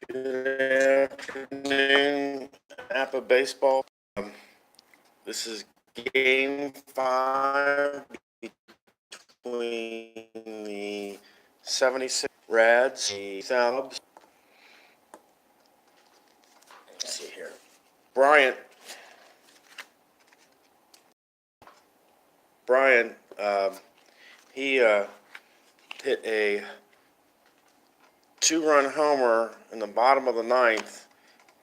Good afternoon, Apba baseball. This is game 5 between the 76 Reds and the Cubs. Let's see here. Bryant, he hit a 2-run homer in the bottom of the ninth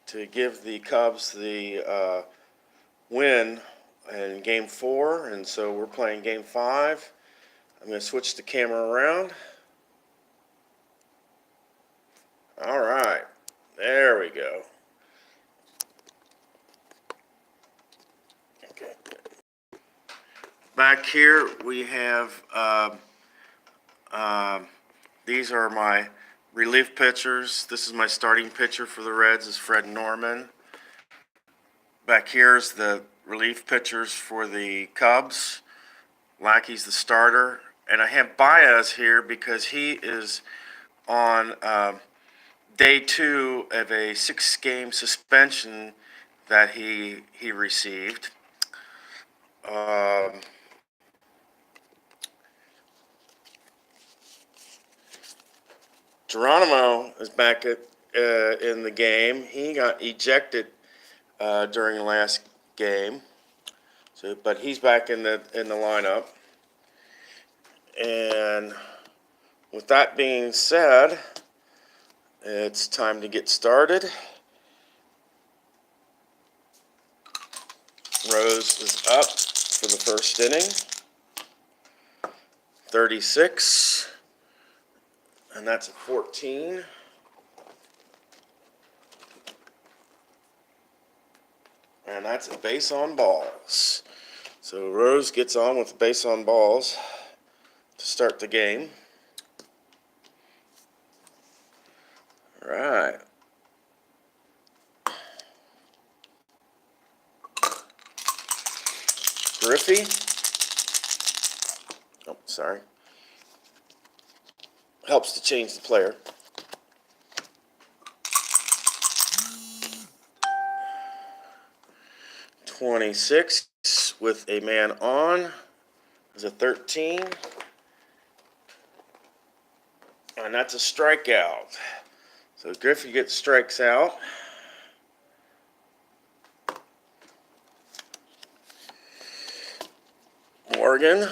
to give the Cubs the win in game 4, and so we're playing game 5. I'm going to switch the camera around. All right, there we go. Okay. Back here we have these are my relief pitchers. This is my starting pitcher for the Reds, is Fred Norman. Back here's the relief pitchers for the Cubs. Lackey's the starter, and I have Baez here because he is on day 2 of a 6-game suspension that he received. Geronimo is back in the game. He got ejected during the last game, but he's back in the lineup. And with that being said, it's time to get started. Rose is up for the first inning. 36. And that's a 14. And that's a base on balls. So Rose gets on with base on balls to start the game. All right. Griffey. Oh, sorry. Helps to change the player. .26 with a man on is a 13. And that's a strikeout. So Griffey gets strikes out. Morgan.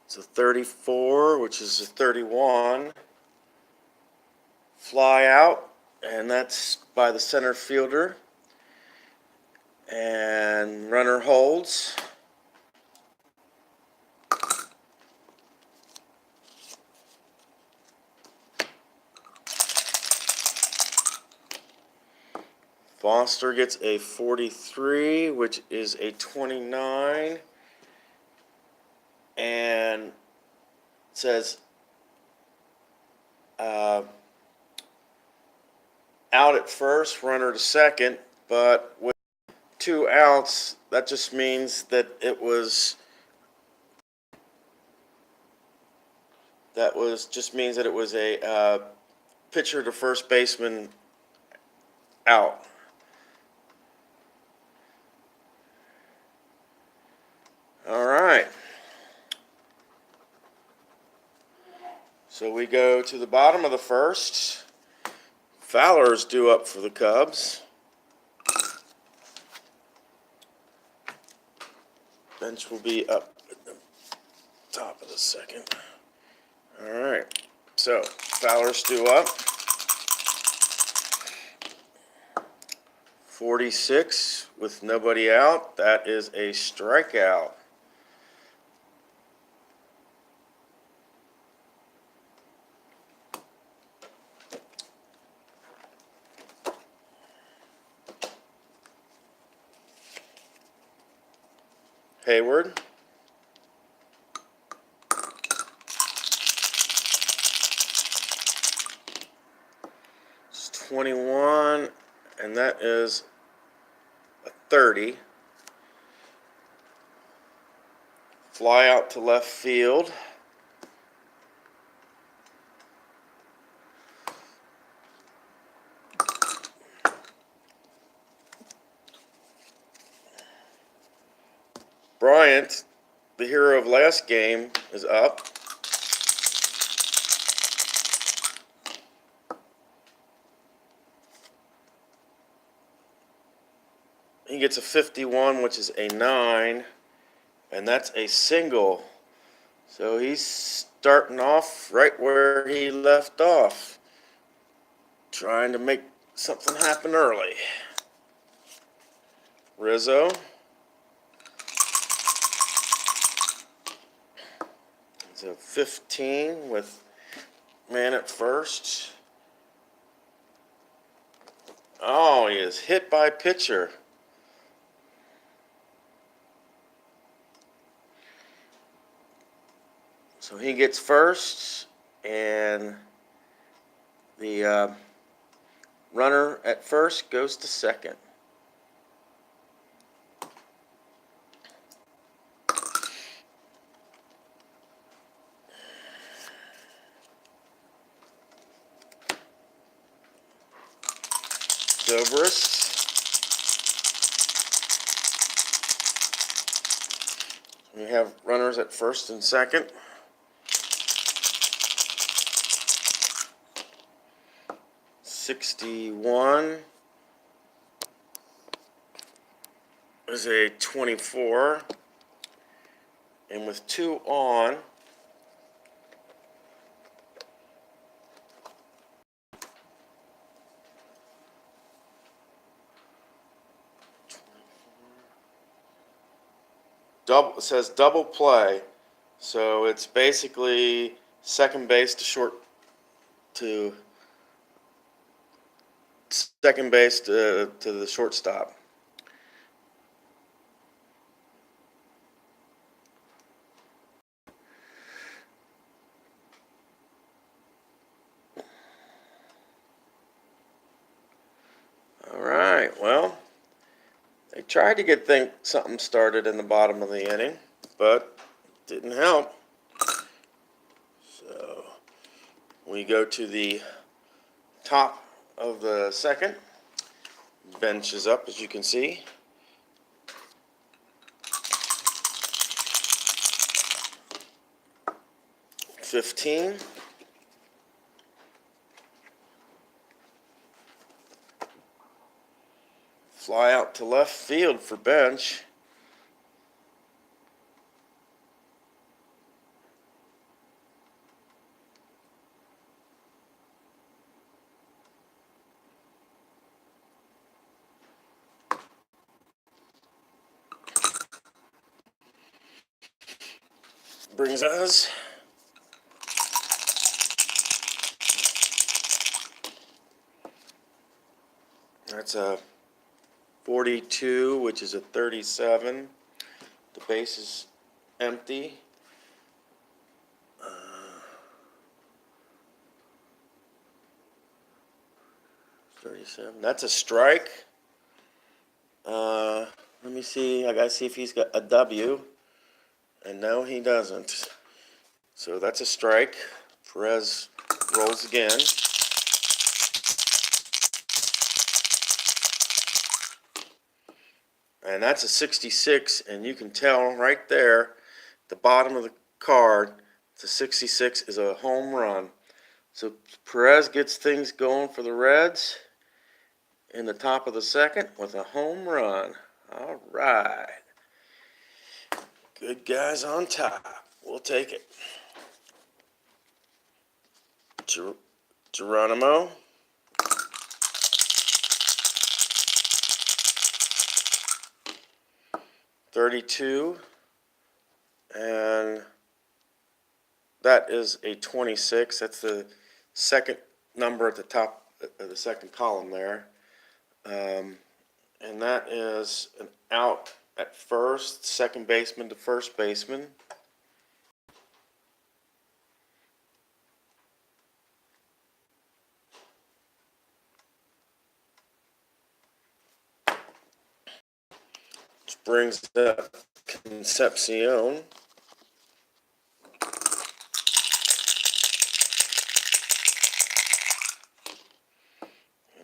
It's a 34, which is a 31. Fly out, and that's by the center fielder. And runner holds. Foster gets a 43, which is a 29. And it says out at first, runner to second, but with 2 outs, that just means that it was a pitcher to first baseman out. All right. So we go to the bottom of the first. Fowler's due up for the Cubs. Bench will be up at the top of the second. All right. So Fowler's due up. 46 with nobody out. That is a strikeout. Hayward. It's 21, and that is a 30. Fly out to left field. Bryant, the hero of last game, is up. He gets a 51, which is a 9, and that's a single. So he's starting off right where he left off, trying to make something happen early. Rizzo. It's a 15 with man at first. Oh, he is hit by pitcher. So he gets first, and the runner at first goes to second. Zobrist. We have runners at first and second. '61 is a 24, and with 2 on, it says double play, so it's basically second base to the shortstop. All right, well, they tried to get something started in the bottom of the inning, but didn't help. So we go to the top of the second. Bench is up, as you can see. '15. Fly out to left field for bench. Brings us that's a 42, which is a 37. The base is empty. 37. That's a strike. Let me see. I gotta see if he's got a W. And no, he doesn't. So that's a strike. Perez rolls again. And that's a 66, and you can tell right there, the bottom of the card, the 66 is a home run. So Perez gets things going for the Reds in the top of the second with a home run. All right. Good guys on top. We'll take it. Geronimo. '32, and that is a 26. That's the second number at the top of the second column there. And that is an out at first, second baseman to first baseman. Which brings up Concepcion.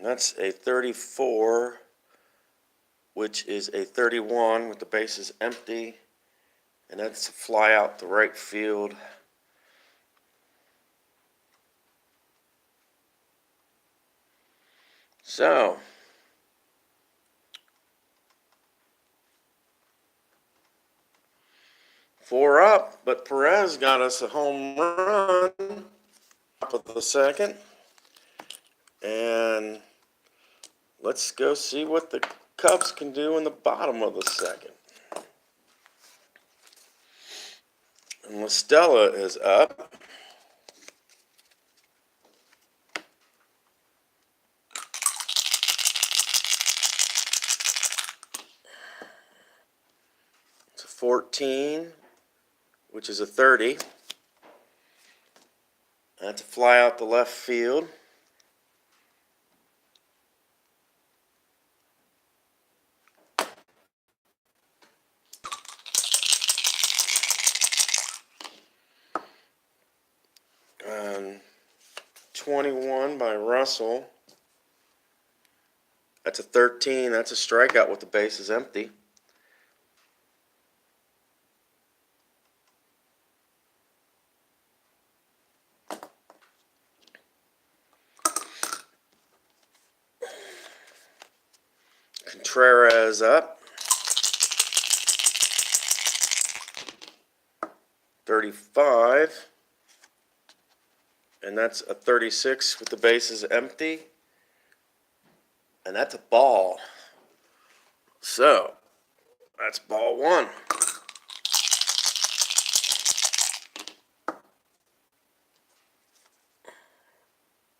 That's a 34, which is a 31 with the bases empty. And that's a fly out the right field. So, four up, but Perez got us a home run top of the second. And let's go see what the Cubs can do in the bottom of the second. And La Stella is up. It's a 14, which is a 30. That's a fly out the left field. And 21 by Russell. That's a 13. That's a strikeout with the bases empty. Contreras up. 35. And that's a 36 with the bases empty. And that's a ball. So, that's ball one.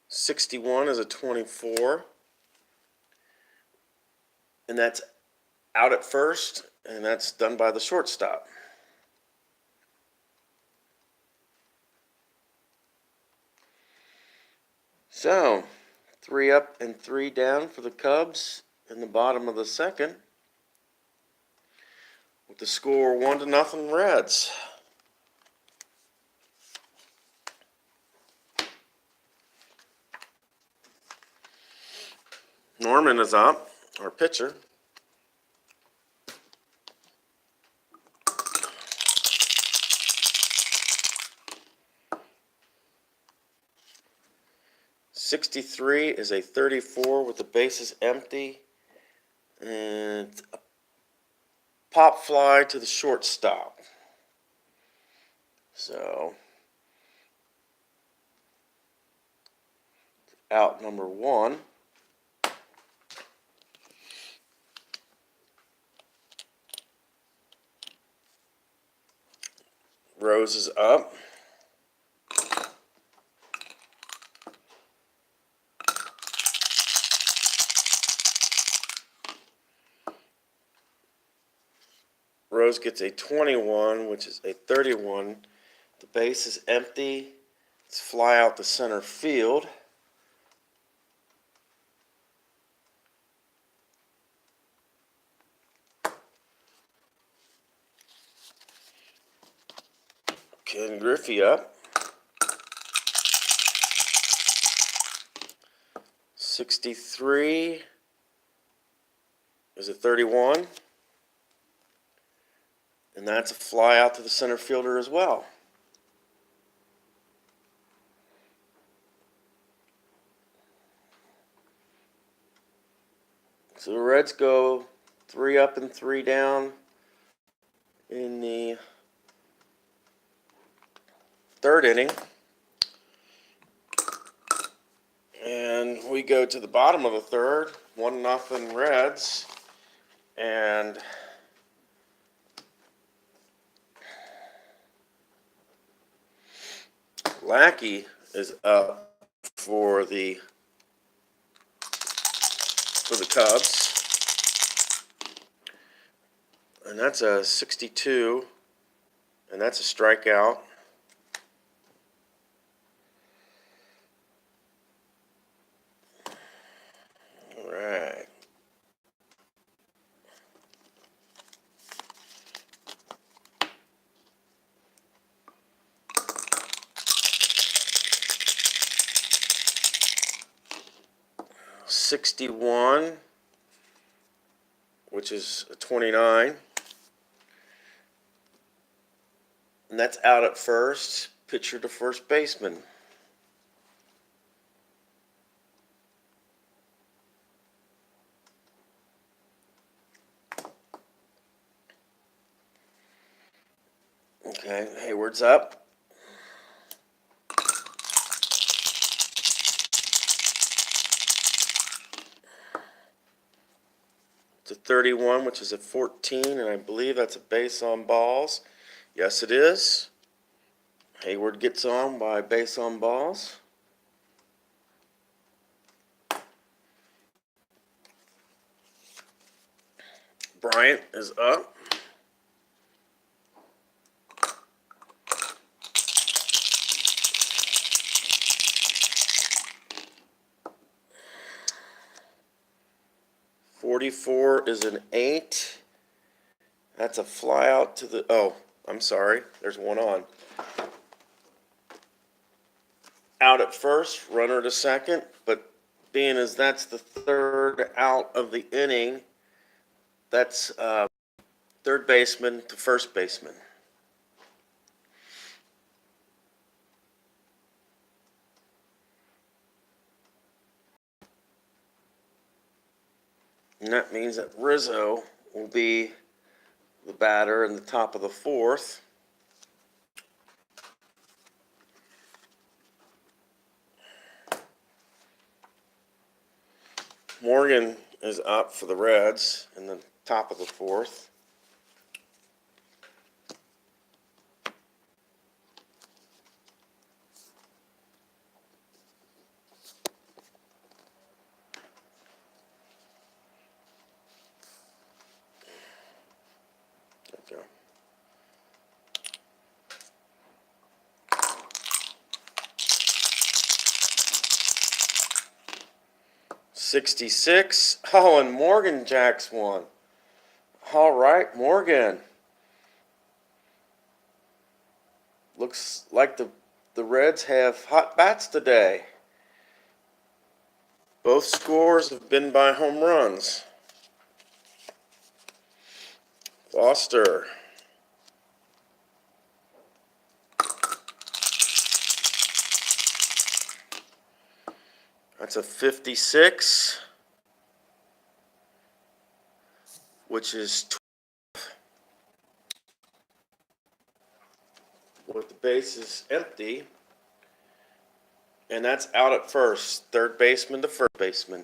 '61 is a 24. And that's out at first, and that's done by the shortstop. So, 3 up and 3 down for the Cubs in the bottom of the second. With the score 1-0 Reds. Norman is up, our pitcher. '63 is a 34 with the bases empty. And a pop fly to the shortstop. So, out number 1. Rose is up. Rose gets a 21, which is a 31. The base is empty. Let's fly out the center field. Ken Griffey up. 63 is a 31. And that's a fly out to the center fielder as well. So the Reds go 3 up and 3 down in the third inning. And we go to the bottom of the third, 1-0 Reds. And Lackey is up for the Cubs. And that's a 62. And that's a strikeout. All right. 61, which is a 29. And that's out at first. Pitcher to first baseman. Okay, Hayward's up. It's a 31, which is a 14, and I believe that's a base on balls. Yes, it is. Hayward gets on by base on balls. Bryant is up. .44 is an 8. That's a fly out to the, oh, I'm sorry, there's one on. Out at first, runner to second, but being as that's the third out of the inning, that's third baseman to first baseman. And that means that Rizzo will be the batter in the top of the fourth. Morgan is up for the Reds in the top of the fourth. There we go. 66. Oh, and Morgan jacks one. All right, Morgan. Looks like the Reds have hot bats today. Both scores have been by home runs. Foster. That's a 56, which is 12, with the bases empty. And that's out at first, third baseman to first baseman.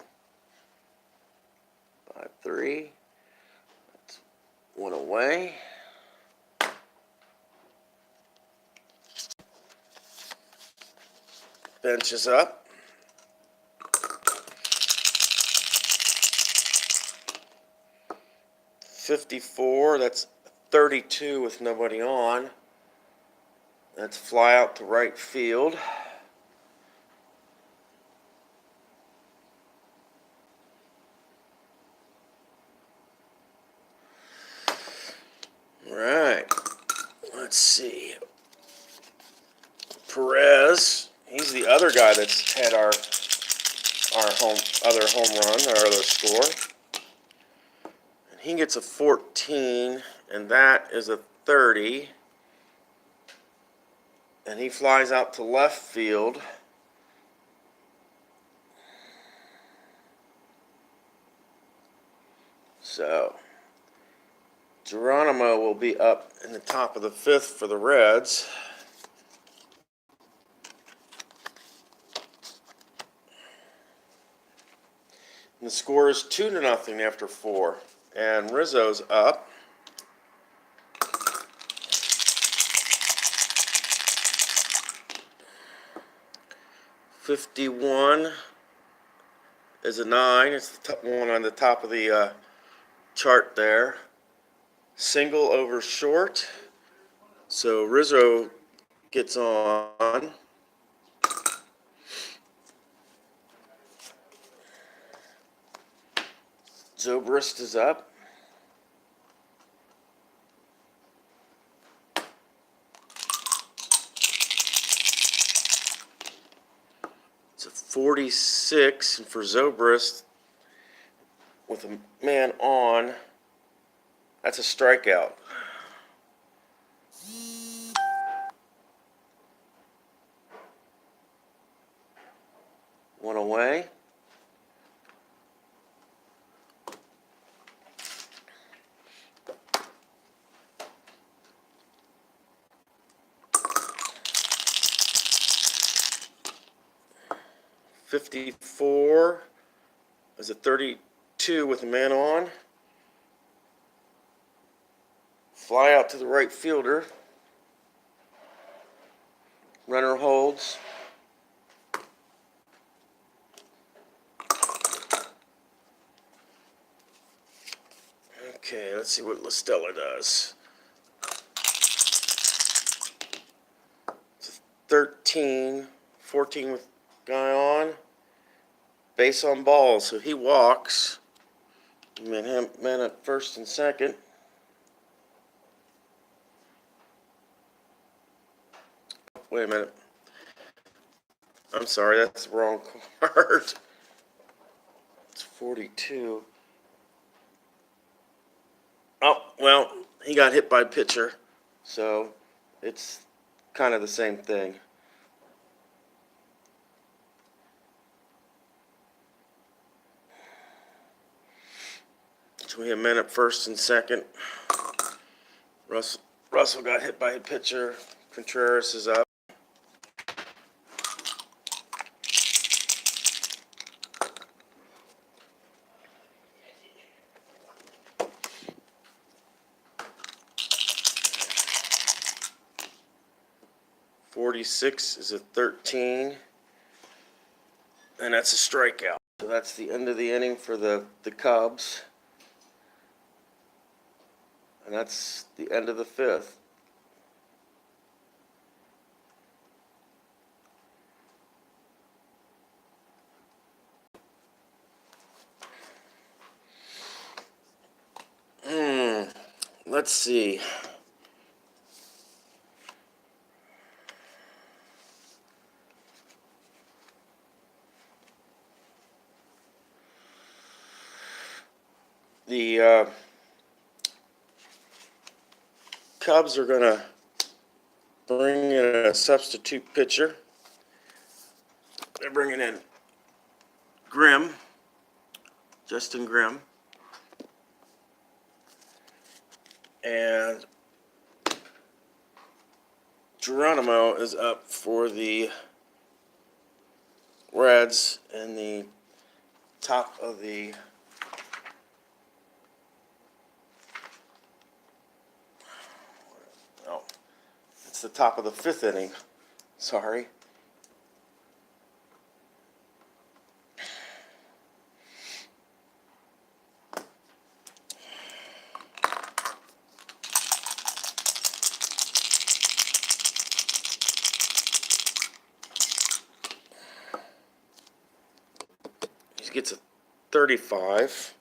5-3. That's one away. Bench is up. .54, that's 32 with nobody on. That's fly out to right field. All right, let's see. Perez, he's the other guy that's had our other home run, our other score. And he gets a 14, and that is a 30. And he flies out to left field. So Geronimo will be up in the top of the fifth for the Reds. And the score is 2-0 after 4. And Rizzo's up. .51 is a 9. It's the one on the top of the chart there. Single over short. So Rizzo gets on. Zobrist is up. It's a 46, and for Zobrist, with a man on. That's a strikeout. One away. .54 is a 32 with a man on. Fly out to the right fielder. Runner holds. Okay, let's see what LaStella does. It's a 13, 14 with guy on. Base on ball, so he walks. Man at first and second. Wait a minute. I'm sorry, that's the wrong card. It's 42. Oh, well, he got hit by pitcher, so it's kind of the same thing. So we have men at first and second. Russell got hit by a pitcher. Contreras is up. .46 is a 13, and that's a strikeout. So that's the end of the inning for the Cubs, and that's the end of the fifth. Let's see. The Cubs are going to bring in a substitute pitcher. They're bringing in Justin Grimm. And Geronimo is up for the Reds in the top of the it's the top of the fifth inning. Sorry. He gets a 35.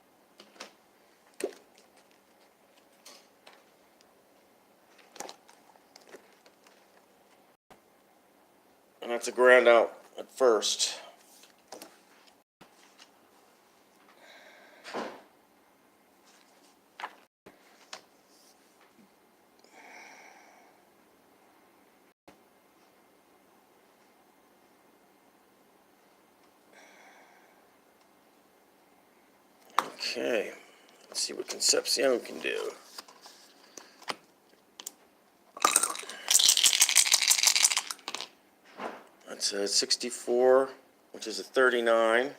And that's a ground out at first. Okay, let's see what Concepcion can do. That's a 64, which is a 39.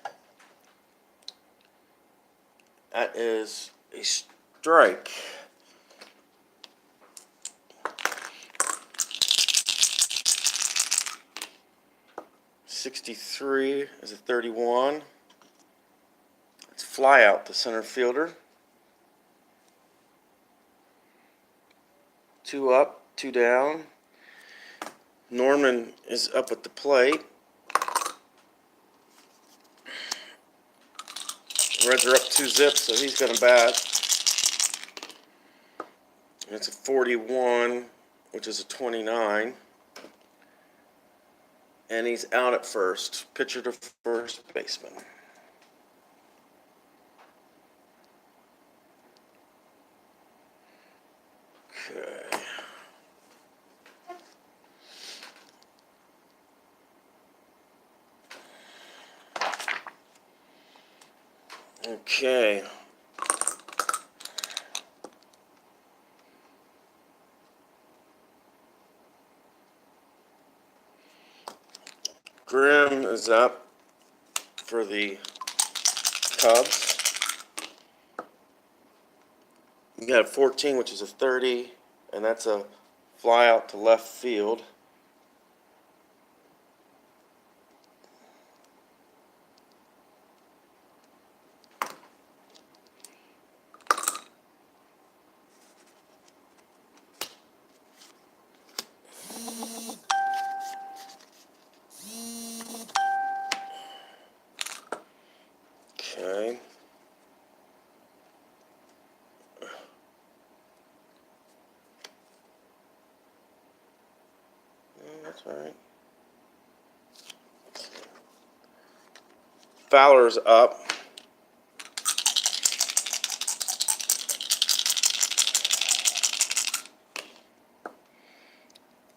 That is a strike. .63 is a 31. Let's fly out the center fielder. 2 up, 2 down. Norman is up at the plate. Reds are up 2-0, so he's going to bat. And it's a 41, which is a 29. And he's out at first. Pitcher to first baseman. Okay. Okay. Grim is up for the Cubs. You got a 14, which is a 30, and that's a fly out to left field. Okay. That's all right. Fowler's up.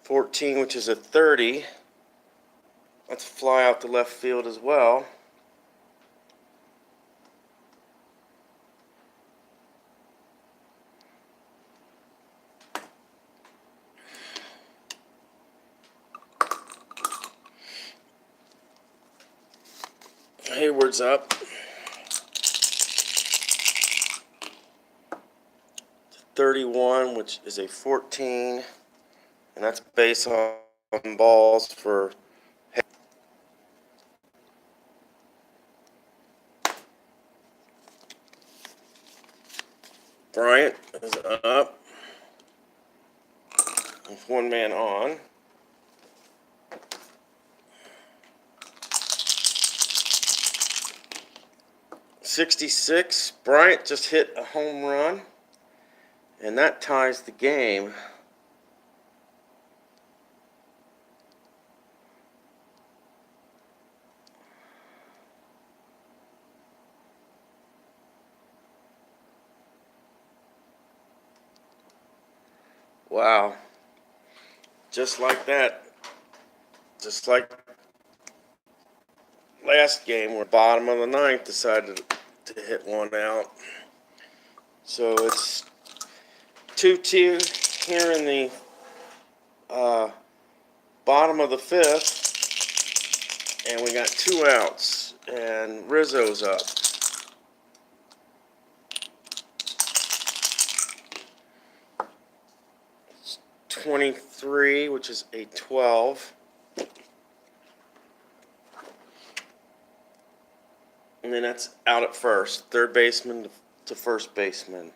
$14, which is a 30. Let's fly out to left field as well. Hayward's up. 31, which is a 14, and that's base on balls for Bryant is up with one man on. '66, Bryant just hit a home run, and that ties the game. Wow. Just like that. Just like last game where bottom of the ninth decided to hit one out. So it's 2-2 here in the bottom of the fifth, and we got 2 outs, and Rizzo's up. It's 23, which is a 12. And then that's out at first. Third baseman to first baseman.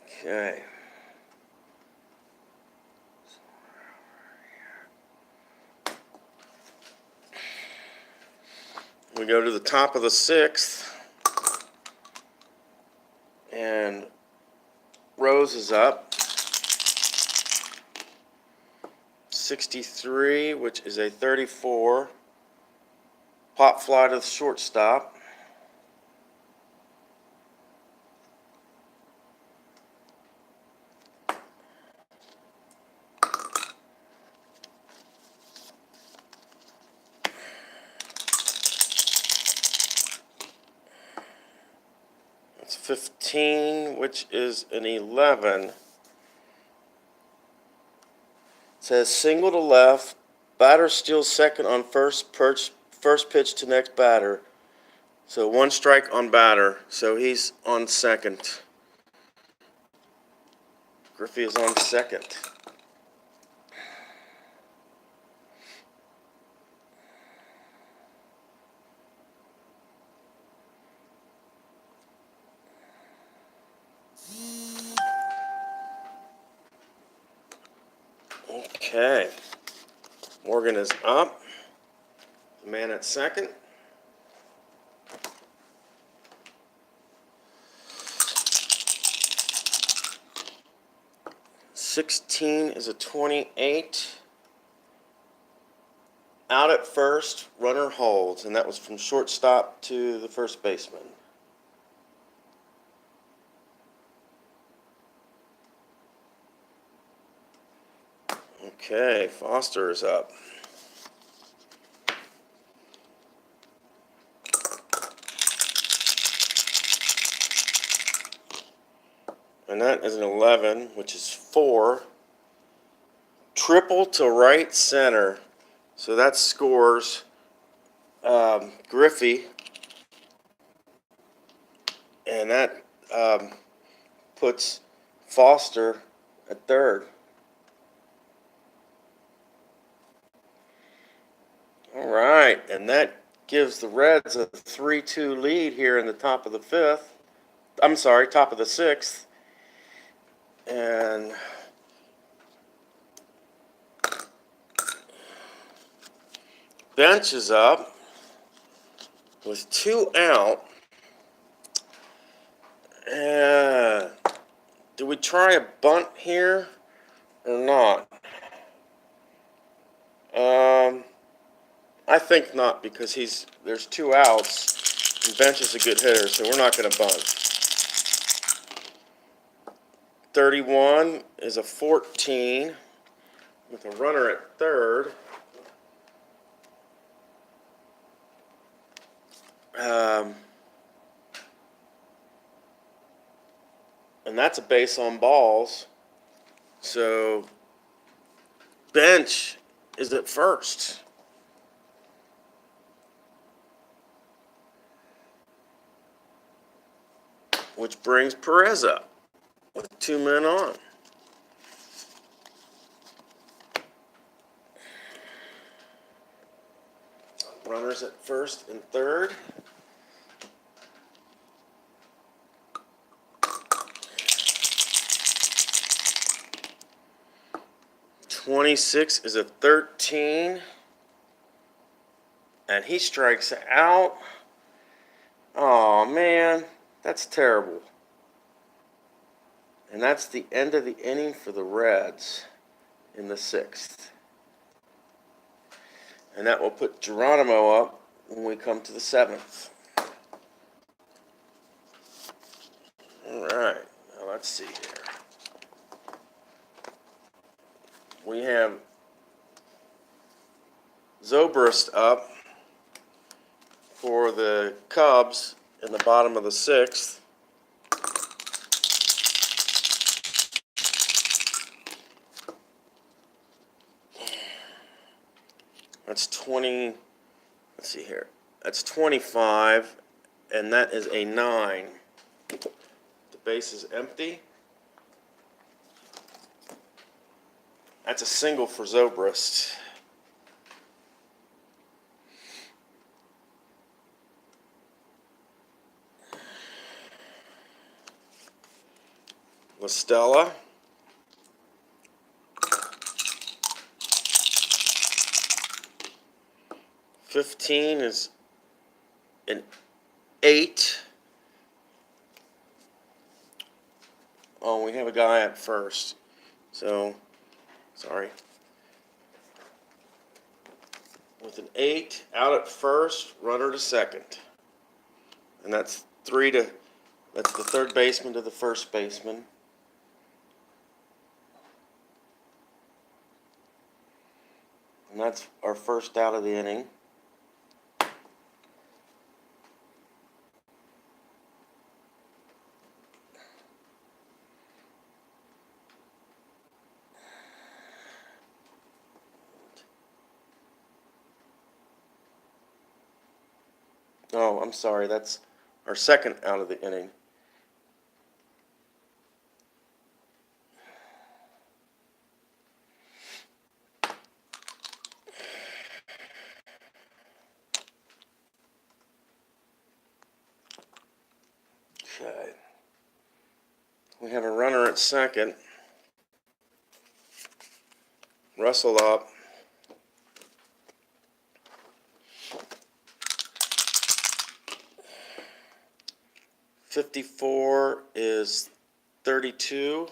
Okay. We go to the top of the sixth, and Rose is up. 63, which is a 34. Pop fly to the shortstop. That's 15, which is an 11. It says single to left. Batter steals second on first pitch to next batter. So 1 strike on batter. So he's on second. Griffey is on second. Okay. Morgan is up. The man at second. 16 is a 28. Out at first, runner holds, and that was from shortstop to the first baseman. Okay, Foster is up. And that is an 11, which is 4. Triple to right center. So that scores Griffey. And that puts Foster at third. All right, and that gives the Reds a 3-2 lead here in the top of the fifth. I'm sorry, top of the sixth. And bench is up with 2 out. Do we try a bunt here or not? I think not, because there's 2 outs and bench is a good hitter, so we're not going to bunt. 31 is a 14 with a runner at third. And that's a base on balls. So bench is at first. Which brings Perez up with 2 men on. Runners at first and third. .26 is a 13. And he strikes out. Oh man, that's terrible. And that's the end of the inning for the Reds in the 6th. And that will put Geronimo up when we come to the 7th. All right, now let's see here. We have Zobrist up for the Cubs in the bottom of the 6th. That's 20, let's see here. That's 25, and that is a 9. The base is empty. That's a single for Zobrist. La Stella. $15 is an 8. Oh, we have a guy at first. So, sorry. With an 8, out at first, runner to second. And that's that's the third baseman to the first baseman. And that's our first out of the inning. Oh, I'm sorry, that's our second out of the inning. Okay. We have a runner at second. Russell up. $54 is 32.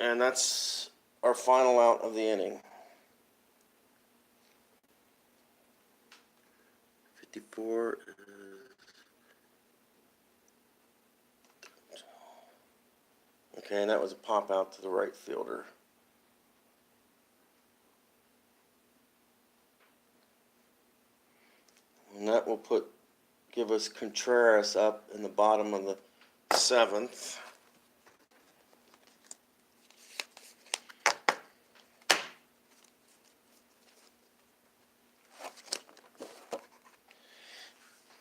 And that's our final out of the inning. 54 is... Okay, and that was a pop out to the right fielder. And that will give us Contreras up in the bottom of the 7th.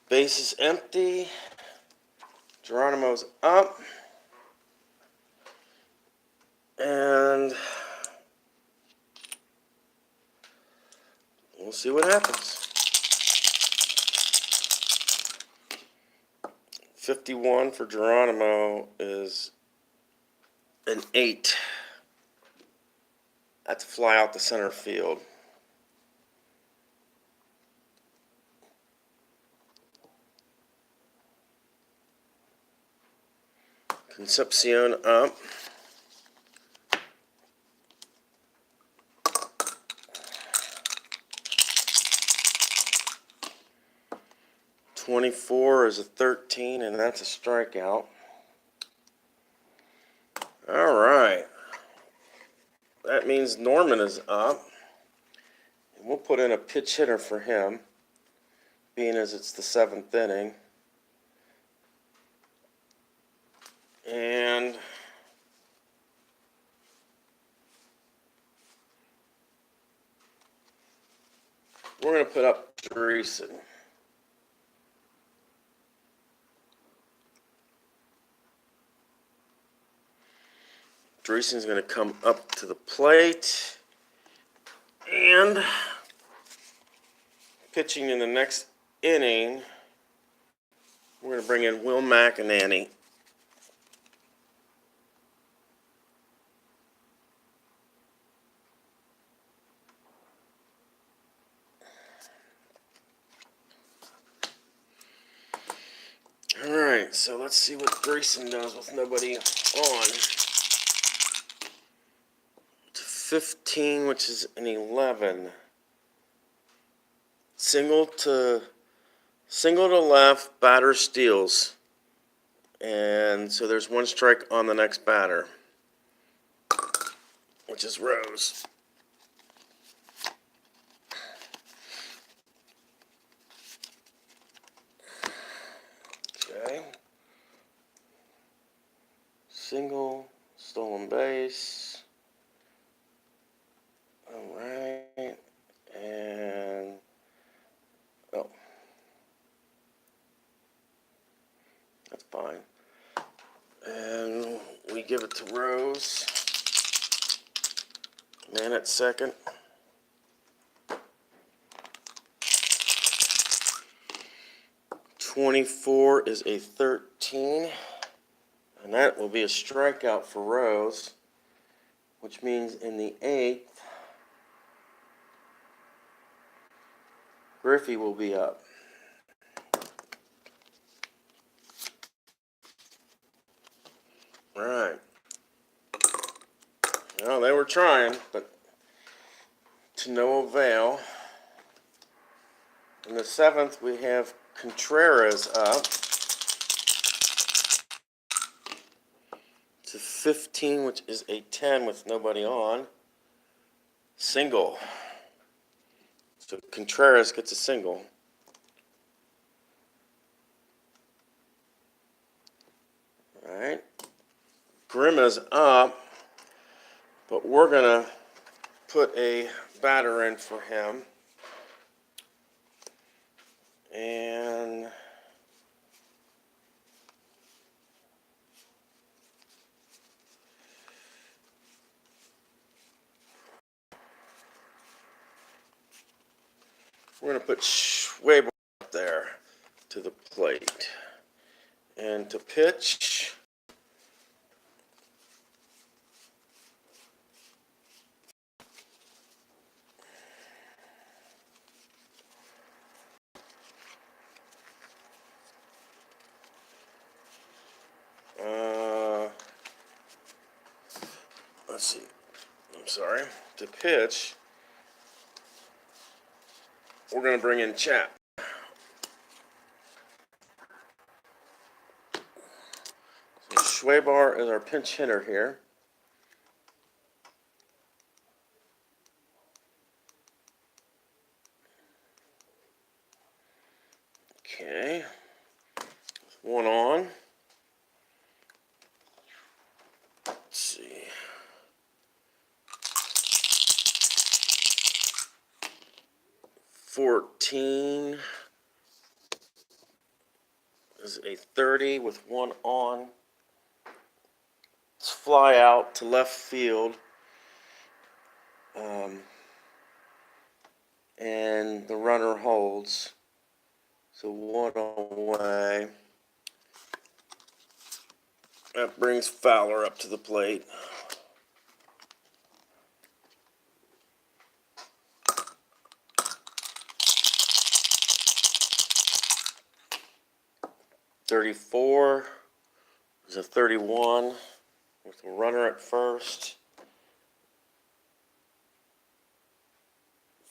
Base is empty. Geronimo's up. And we'll see what happens. 51 for Geronimo is an 8. That's a fly out the center field. Concepcion up. .24 is a 13, and that's a strikeout. All right. That means Norman is up. And we'll put in a pitch hitter for him, being as it's the 7th inning. And we're going to put up Dreesen. Dreesen's going to come up to the plate. And pitching in the next inning, we're going to bring in Will McInerney. All right, so let's see what Dreesen does with nobody on. To 15, which is an 11. Single to left, batter steals. And so there's one strike on the next batter, which is Rose. Okay. Single, stolen base. All right. And, oh. That's fine. And we give it to Rose. Man at second. .24 is a 13. And that will be a strikeout for Rose, which means in the 8th, Griffey will be up. All right. Well, they were trying, but to no avail. In the 7th, we have Contreras up to 15, which is a 10 with nobody on. Single. So Contreras gets a single. All right. Grima's up, but we're going to put a batter in for him. And we're going to put Schwaber up there to the plate. And to pitch, let's let's see. I'm sorry. To pitch, we're going to bring in Chap. So Schwabar is our pinch hitter here. Okay. One on. Let's see. $14 is a 30 with one on. Let's fly out to left field. And the runner holds. So one away. That brings Fowler up to the plate. $34 is a 31 with a runner at first.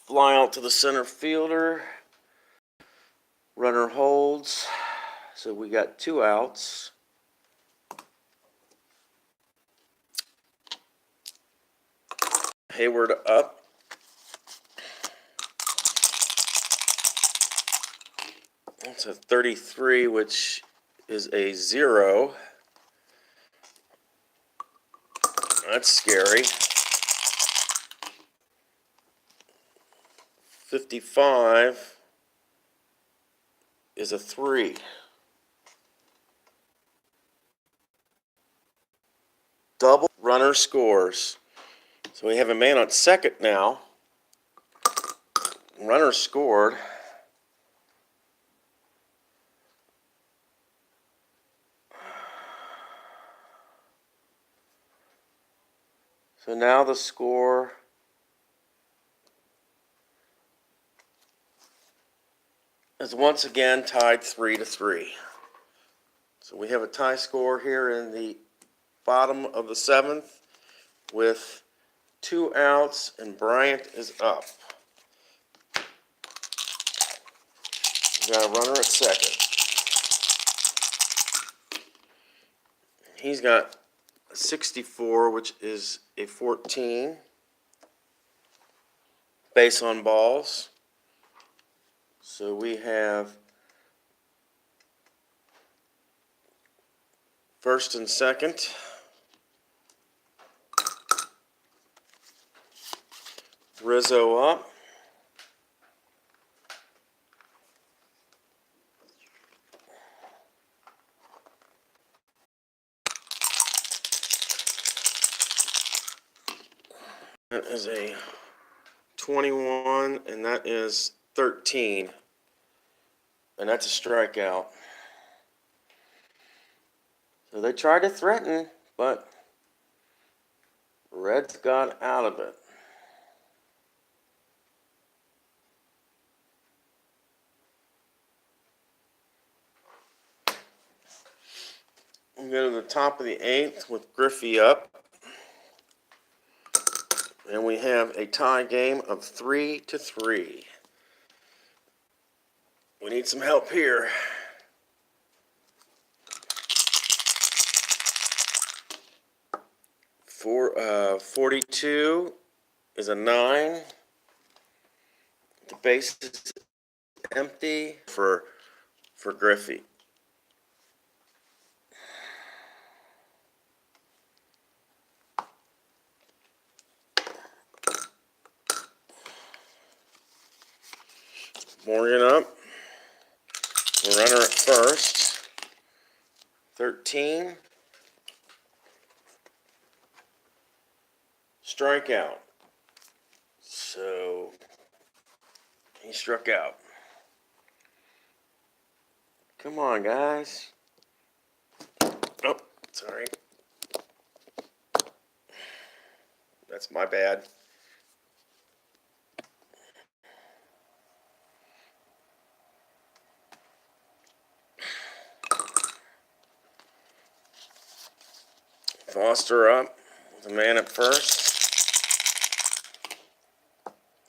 Fly out to the center fielder. Runner holds. So we got 2 outs. Hayward up. That's a 33, which is a 0. That's scary. 55 is a 3. Double runner scores. So we have a man on second now. Runner scored. So now the score is once again tied 3-3. So we have a tie score here in the bottom of the 7th with 2 outs, and Bryant is up. We got a runner at second. He's got a 64, which is a 14. Base on balls. So we have first and second. Rizzo up. That is a 21, and that is 13. And that's a strikeout. So they tried to threaten, but Reds got out of it. We go to the top of the 8th with Griffey up. And we have a tie game of 3-3. We need some help here. 42 is a 9. The base is empty for Griffey. Morgan up. Runner at first. 13. Strikeout. So he struck out. Come on, guys. Oh, sorry. That's my bad. Foster up. The man at first.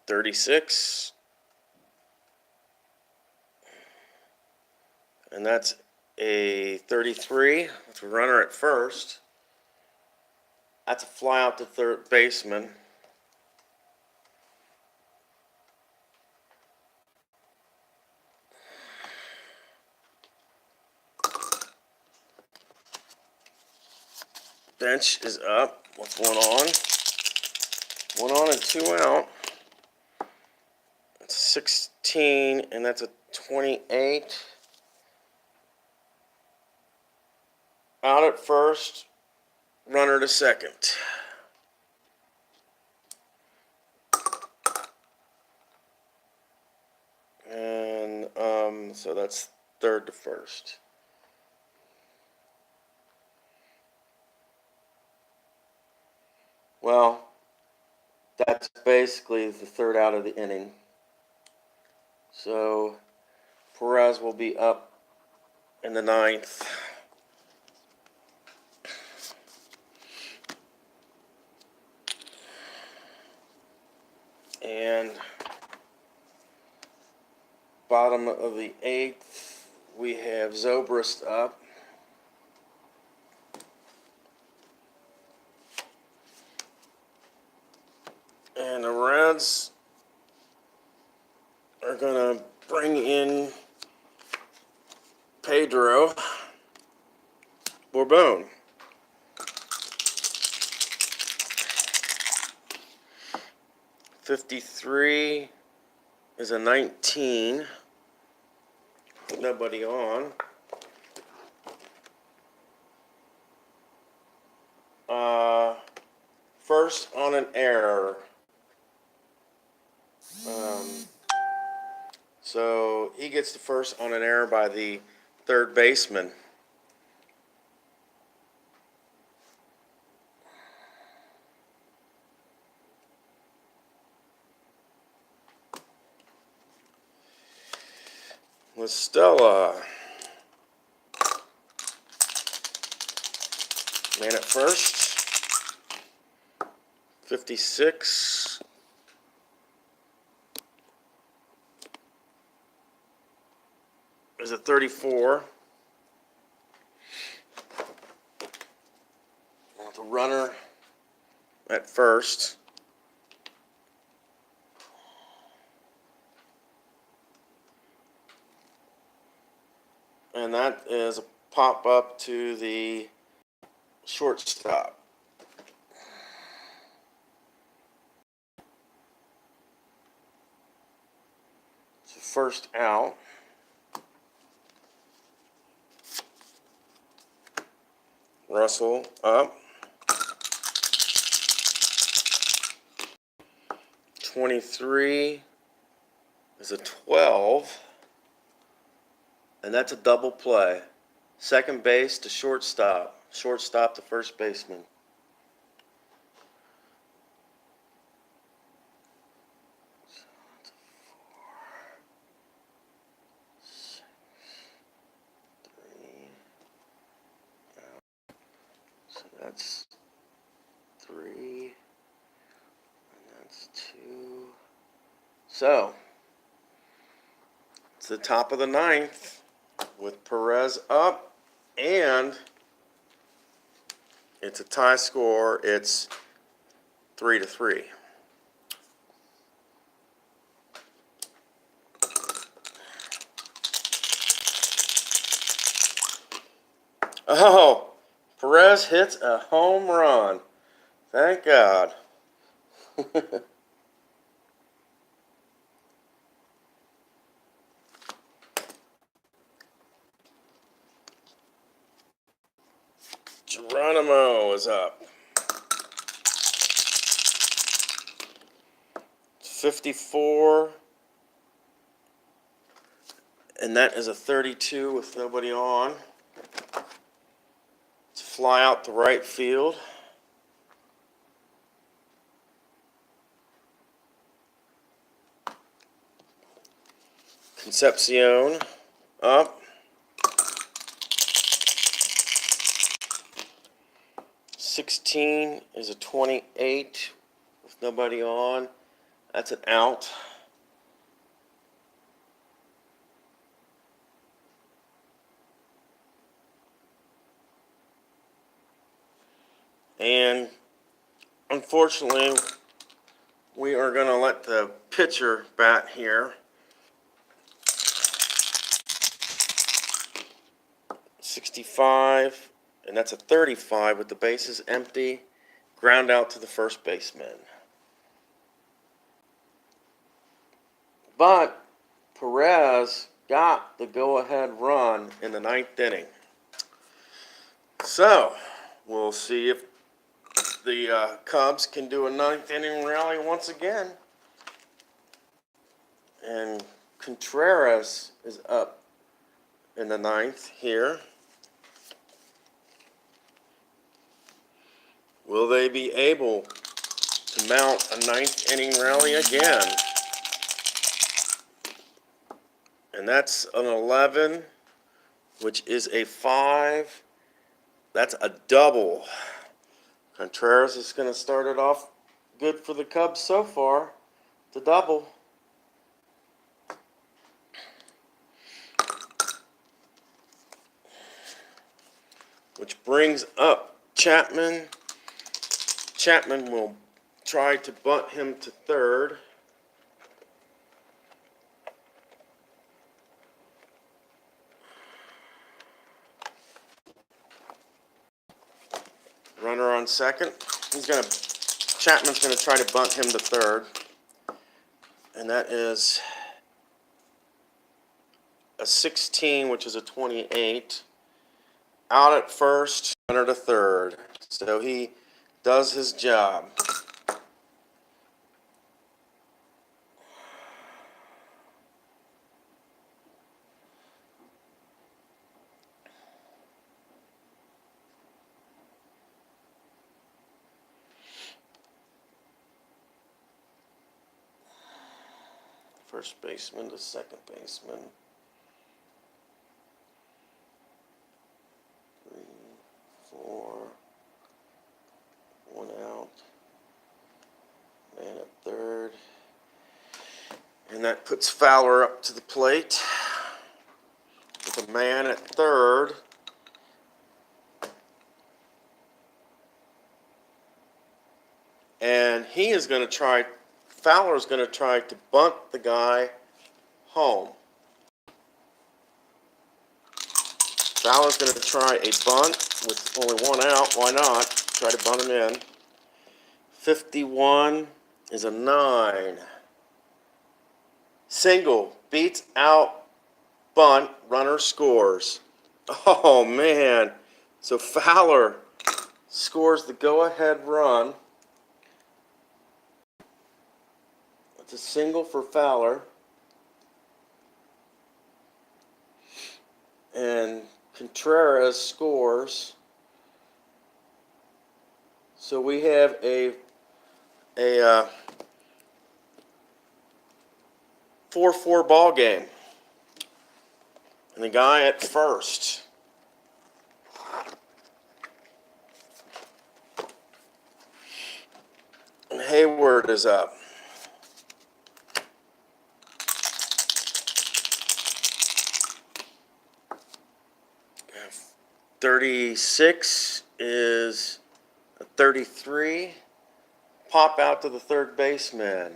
36. And that's a 33 with a runner at first. That's a fly out to third baseman. Bench is up with one on. One on and two out. That's 16, and that's a 28. Out at first, runner to second. And so that's third to first. Well, that's basically the third out of the inning. So Perez will be up in the ninth. And bottom of the eighth, we have Zobrist up. And the Reds are going to bring in Pedro Bourbon. .53 is a 19. Nobody on. First on an error. So he gets the first on an error by the third baseman. Stella. Man at first. 56. Is a 34. With a runner at first. And that is a pop up to the shortstop. So first out. Russell up. 23 is a 12. And that's a double play. Second base to shortstop. Shortstop to first baseman. So that's 3. And that's 2. So it's the top of the ninth with Perez up, and it's a tie score. It's 3-3. Oh, Perez hits a home run. Thank God. Geronimo is up. 54. And that is a 32 with nobody on. It's a fly out to right field. Concepcion up. 16 is a 28 with nobody on. That's an out. And unfortunately, we are going to let the pitcher bat here. 65, and that's a 35 with the bases empty. Ground out to the first baseman. But Perez got the go-ahead run in the ninth inning. So we'll see if the Cubs can do a ninth inning rally once again. And Contreras is up in the ninth here. Will they be able to mount a ninth inning rally again? And that's an 11, which is a 5. That's a double. Contreras is going to start it off good for the Cubs so far. The double. Which brings up Chapman. Chapman will try to bunt him to third. Runner on second. Chapman's gonna try to bunt him to third. And that is a 16, which is a 28. Out at first, runner to third. So he does his job. First baseman to second baseman. 3, 4, 1 out. Man at third. And that puts Fowler up to the plate with a man at third. And he is going to try, Fowler's going to try to bunt the guy home. Fowler's going to try a bunt with only 1 out. Why not? Try to bunt him in. 51 is a 9. Single, beats out, bunt, runner scores. Oh, man. So Fowler scores the go-ahead run. It's a single for Fowler. And Contreras scores. So we have a 4-4 ball game. And the guy at first. And Hayward is up. And 36 is a 33. Pop out to the third baseman.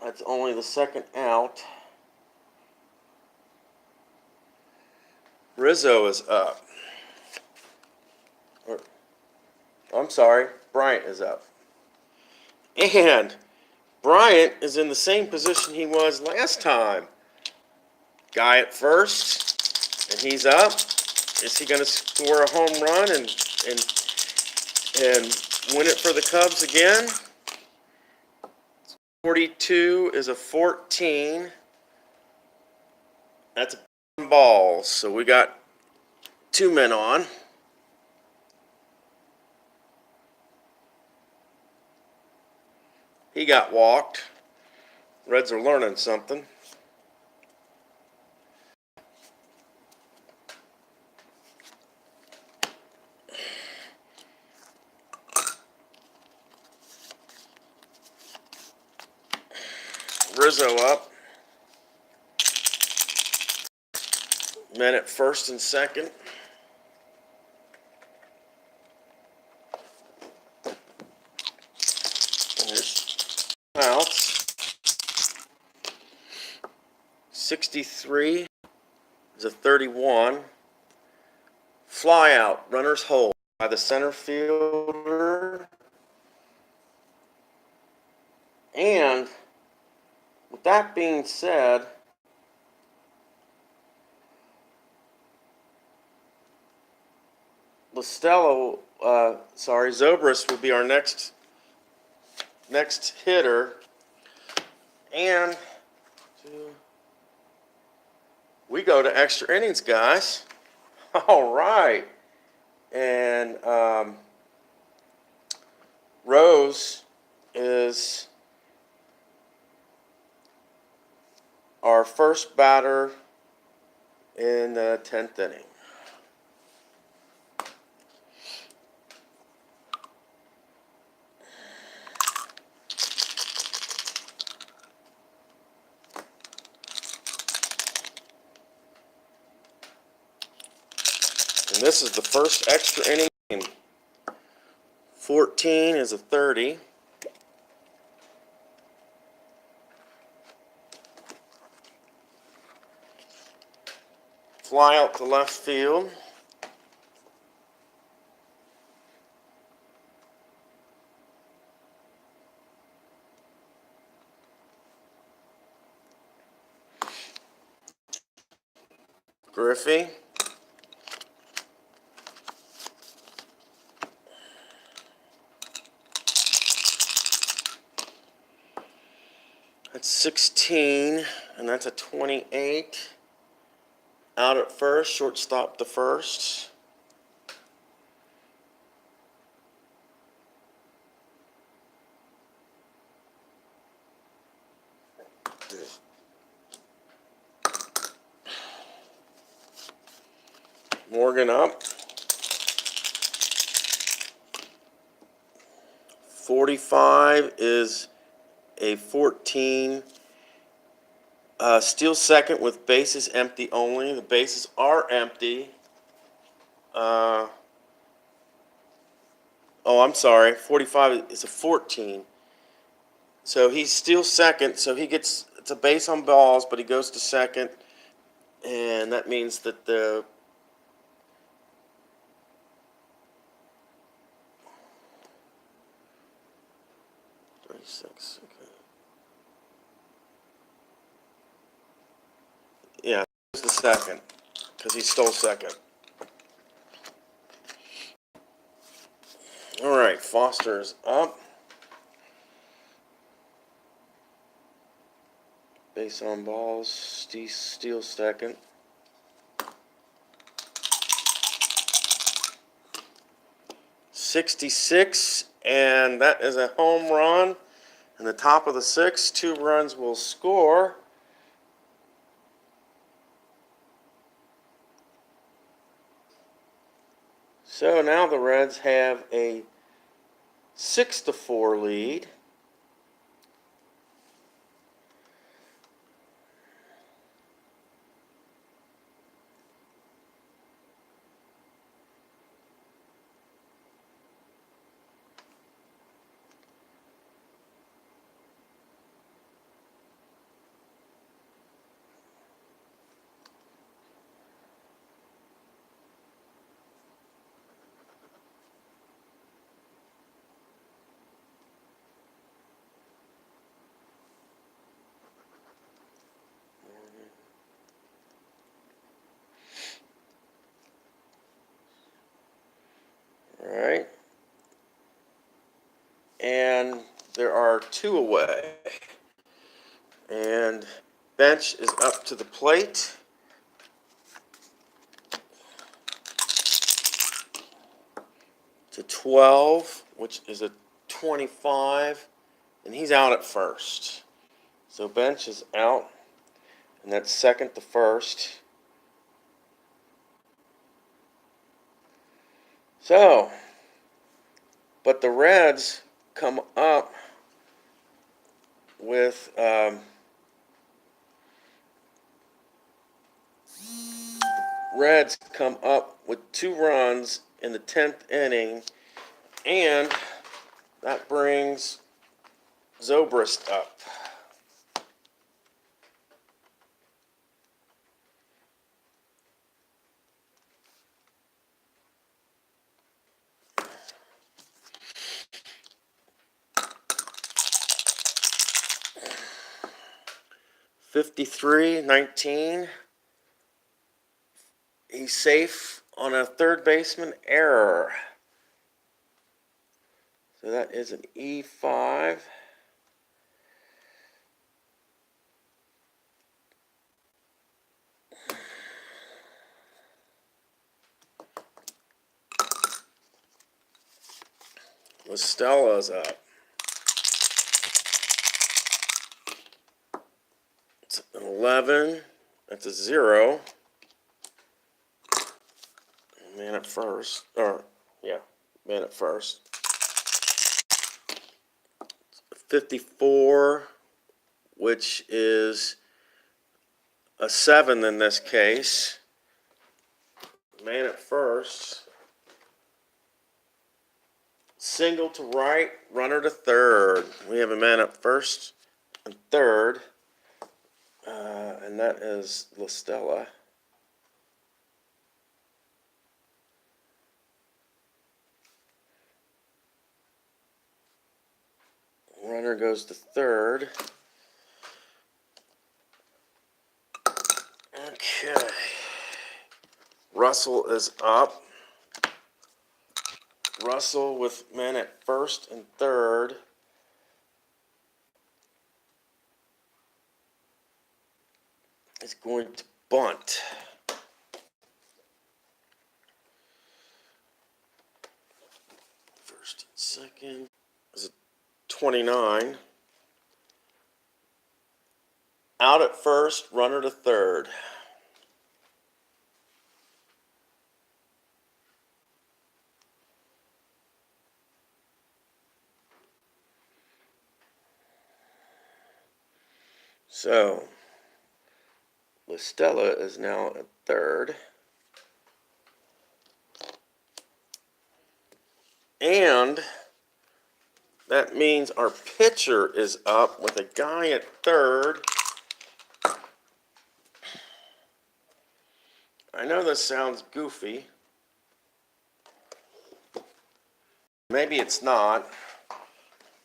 That's only the second out. Rizzo is up. I'm sorry, Bryant is up. And Bryant is in the same position he was last time. Guy at first, and he's up. Is he going to score a home run and win it for the Cubs again? 42 is a 14. That's a ball. So we got 2 men on. He got walked. Reds are learning something. Rizzo up. Men at first and second. And there's outs. 63 is a 31. Fly out, runner's hold by the center fielder. And with that being said, Zobrist will be our next hitter. And we go to extra innings, guys. All right. And Rose is our first batter in the 10th inning. And this is the first extra inning. 14 is a 30. Fly out to left field. Griffey. That's 16, and that's a 28. Out at first, shortstop to first. Morgan up. 45 is a 14. Steal second with bases empty only. The bases are empty. Oh, I'm sorry. 45 is a 14. So he steals second. So he gets, it's a base on balls, but he goes to second. And that means that the okay. Yeah, it's the second because he stole second. All right, Foster's up. Base on balls, steals second. .66, and that is a home run. In the top of the sixth, 2 runs will score. So now the Reds have a 6-4 lead. All right. And there are 2 away. And Bench is up to the plate. It's a 12, which is a 25, and he's out at first. So Bench is out, and that's second to first. So, but the Reds come up with Reds come up with 2 runs in the 10th inning, and that brings Zobrist up. (53-19). He's safe on a third baseman error. So that is an E5. Listella's up. It's an 11. That's a 0. Man at first. Man at first. 54, which is a 7 in this case. Man at first. Single to right, runner to third. We have a man at first and third, and that is Listella. Runner goes to third. Okay. Russell is up. Russell with men at first and third. Is going to bunt. First and second. Is a 29. Out at first, runner to third. So, Listella is now at third. And that means our pitcher is up with a guy at third. I know this sounds goofy. Maybe it's not.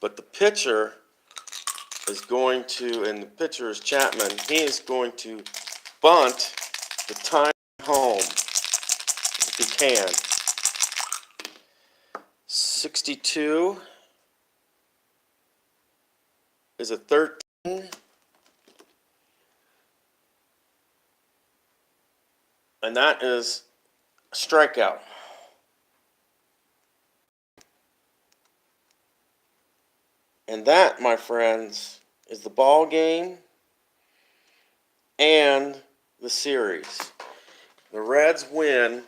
But the pitcher is going to, and the pitcher is Chapman, he is going to bunt the time home if he can. 62 is a 13. And that is a strikeout. And that, my friends, is the ball game and the series. The Reds win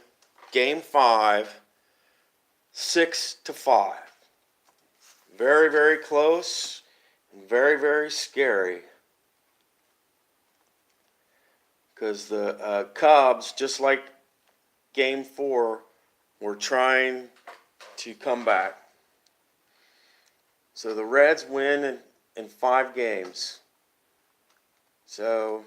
Game 5, 6-5. Very, very close and very, very scary. Because the Cubs, just like Game 4, were trying to come back. So the Reds win in 5 games. So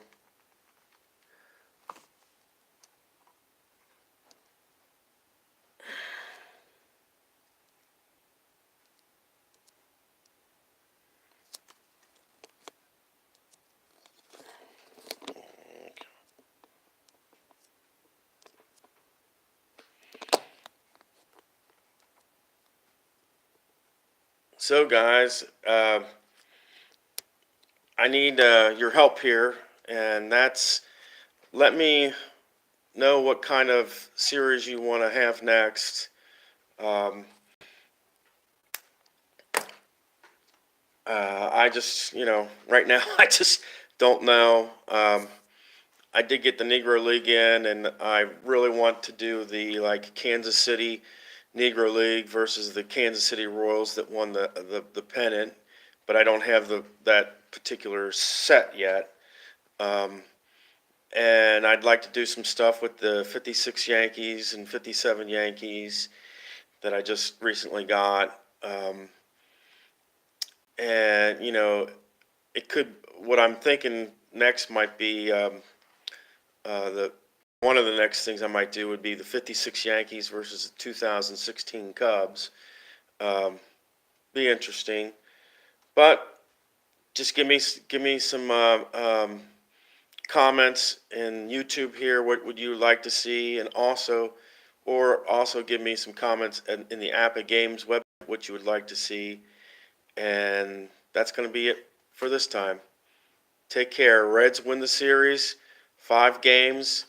guys, I need your help here, and that's, let me know what kind of series you want to have next. I just, right now, I just don't know. I did get the Negro League in, and I really want to do the Kansas City Negro League versus the Kansas City Royals that won the pennant, but I don't have that particular set yet. and I'd like to do some stuff with the 56 Yankees and 57 Yankees that I just recently got. And, it could, what I'm thinking next might be the one of the next things I might do would be the 56 Yankees versus the 2016 Cubs. Um, be interesting, but just give me some comments in YouTube here. What would you like to see, and also give me some comments in the Apba Games web what you would like to see, and that's going to be it for this time. Take care. Reds win the series, 5 games.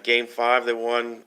Game 5 they won